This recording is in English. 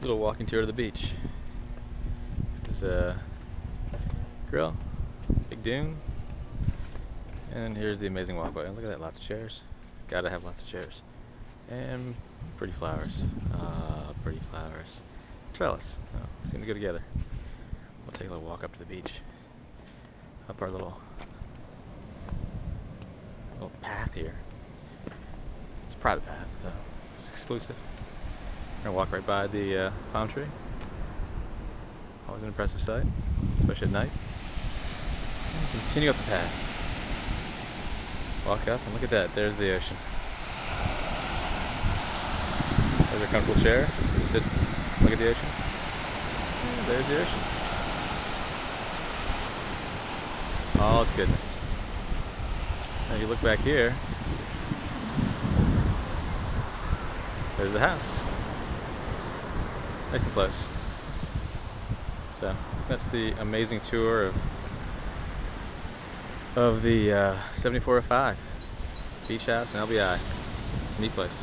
Little walking tour to the beach. There's a grill, big dune, and here's the amazing walkway. Look at that, lots of chairs. Gotta have lots of chairs. And pretty flowers. Pretty flowers. Trellis. Oh, seem to go together. We'll take a little walk up to the beach. Up our little path here. It's a private path, so it's exclusive. We're gonna walk right by the palm tree. Always an impressive sight, especially at night. And continue up the path. Walk up and look at that. There's the ocean. There's a comfortable chair. Sit, look at the ocean. And there's the ocean. All its goodness. Now you look back here. There's the house. Nice and close. So that's the amazing tour of the 7405 Beach House in LBI. Neat place.